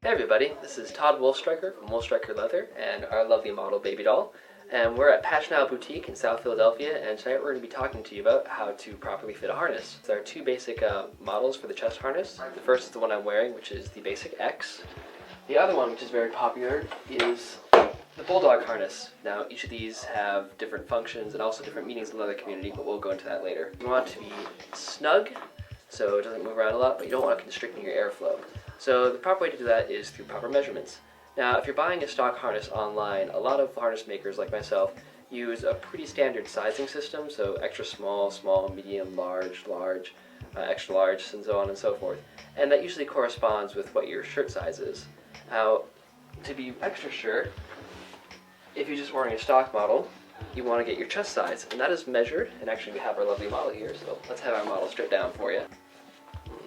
Hey everybody, this is Todd Wolfstriker from Wolfstriker Leather and our lovely model baby doll. And we're at Passional Boutique in South Philadelphia, and tonight we're going to be talking to you about how to properly fit a harness. There are two basic models for the chest harness. The first is the one I'm wearing, which is the basic X. The other one, which is very popular, is the bulldog harness. Now, each of these have different functions and also different meanings in the leather community, but we'll go into that later. You want it to be snug, so it doesn't move around a lot, but you don't want it constricting your airflow. So the proper way to do that is through proper measurements. Now, if you're buying a stock harness online, a lot of harness makers like myself use a pretty standard sizing system, so extra small, small, medium, large, large, extra large, and so on and so forth. And that usually corresponds with what your shirt size is. Now, to be extra sure, if you're just wearing a stock model, you want to get your chest size, and that is measured, and actually we have our lovely model here, so let's have our model stripped down for you.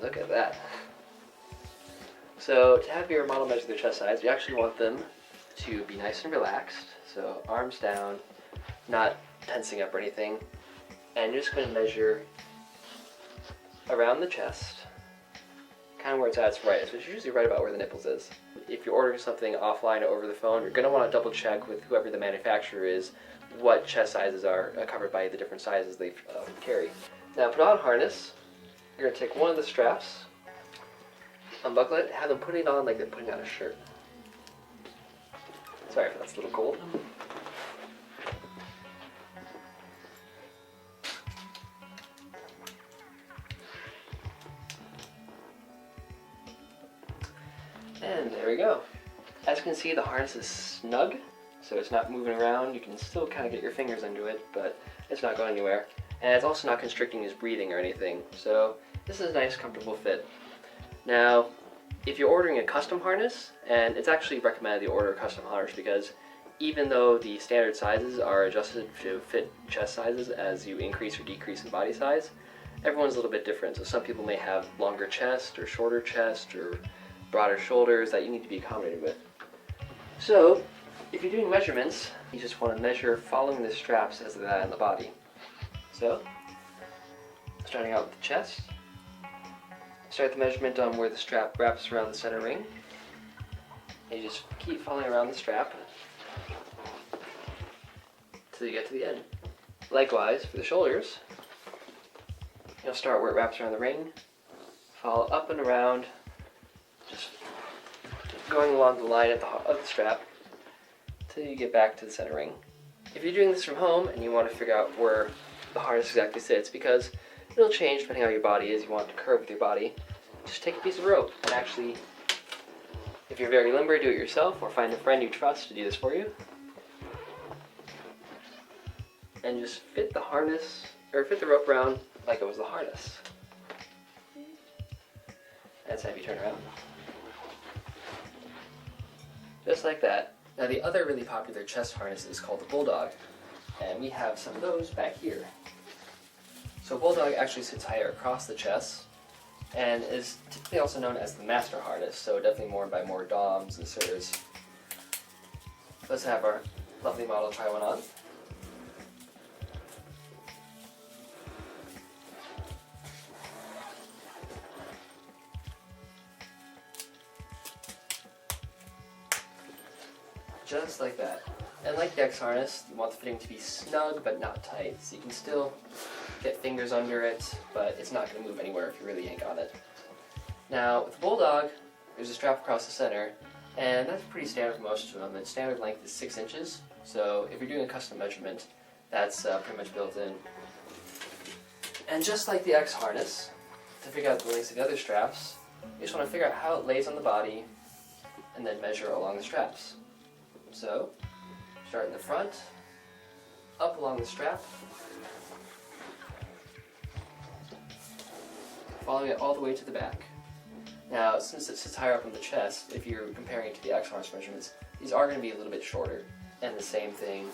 Look at that. So to have your model measure their chest size, you actually want them to be nice and relaxed, so arms down, not tensing up or anything, and you're just going to measure around the chest, kind of where it's at its rightest, which is usually right about where the nipples is. If you're ordering something offline or over the phone, you're going to want to double check with whoever the manufacturer is what chest sizes are covered by the different sizes they carry. Now put on a harness, you're going to take one of the straps, unbuckle it, have them put it on like they're putting on a shirt. Sorry if that's a little cold. And there we go. As you can see, the harness is snug, so it's not moving around. You can still kind of get your fingers into it, but it's not going anywhere. And it's also not constricting his breathing or anything, so this is a nice, comfortable fit. Now, if you're ordering a custom harness, and it's actually recommended to order a custom harness because even though the standard sizes are adjusted to fit chest sizes as you increase or decrease in body size, everyone's a little bit different. So some people may have longer chest or shorter chest or broader shoulders that you need to be accommodated with. So if you're doing measurements, you just want to measure following the straps as they're on the body. So starting out with the chest, start the measurement on where the strap wraps around the center ring. And you just keep following around the strap until you get to the end. Likewise, for the shoulders, you'll start where it wraps around the ring, follow up and around, just going along the line of the strap until you get back to the center ring. If you're doing this from home and you want to figure out where the harness exactly sits, because it'll change depending on how your body is, you want it to curve with your body, just take a piece of rope and actually, if you're very limber, do it yourself or find a friend you trust to do this for you. And just fit the harness, or fit the rope around like it was the harness. That's how you turn around. Just like that. Now the other really popular chest harness is called the bulldog, and we have some of those back here. So bulldog actually sits higher across the chest and is typically also known as the master harness, so definitely worn by more doms and sirs. Let's have our lovely model try one on. Just like that. And like the X harness, you want the fitting to be snug but not tight, so you can still get fingers under it, but it's not going to move anywhere if you really yank on it. Now, with the bulldog, there's a strap across the center, and that's pretty standard for most of them. Its standard length is 6 inches, so if you're doing a custom measurement, that's pretty much built in. And just like the X harness, to figure out the lengths of the other straps, you just want to figure out how it lays on the body, and then measure along the straps. So, start in the front, up along the strap, following it all the way to the back. Now, since it sits higher up on the chest, if you're comparing it to the X harness measurements, these are going to be a little bit shorter. And the same thing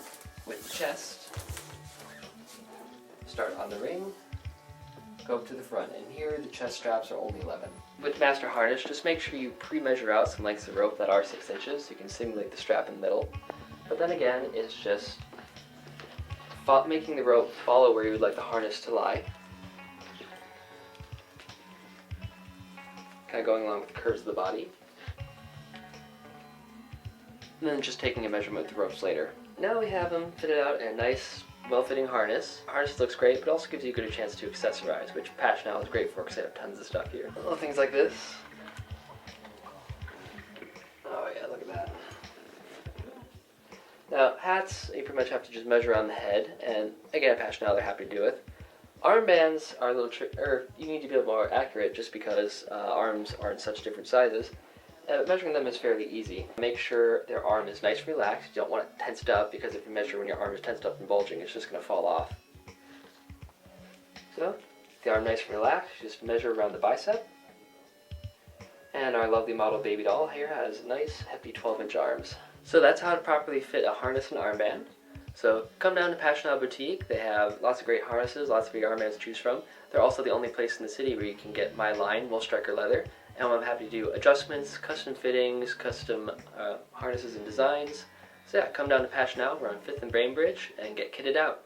with the chest. Start on the ring, go up to the front, and here the chest straps are only 11. With master harness, just make sure you pre-measure out some lengths of rope that are 6 inches. You can simulate the strap in the middle. But then again, it's just making the rope follow where you would like the harness to lie. Kind of going along with the curves of the body. and then just taking a measurement with the ropes later. Now we have them fitted out in a nice, well-fitting harness. Harness looks great, but also gives you a good chance to accessorize, which Passional is great for because they have tons of stuff here. Little things like this. Oh yeah, look at that. Now, hats, you pretty much have to just measure on the head, and again, at Passional, they're happy to do it. Armbands are a little you need to be a bit more accurate just because arms are in such different sizes. Measuring them is fairly easy. Make sure their arm is nice and relaxed. You don't want it tensed up because if you measure when your arm is tensed up and bulging, it's just going to fall off. So, the arm nice and relaxed, just measure around the bicep. And our lovely model baby doll here has nice, hefty 12-inch arms. So that's how to properly fit a harness and armband. So come down to Passional Boutique. They have lots of great harnesses, lots of big armbands to choose from. They're also the only place in the city where you can get my line, Wool Striker Leather. And I'm happy to do adjustments, custom fittings, custom harnesses and designs. So yeah, come down to Passional. We're on 5th and Brainbridge and get kitted out.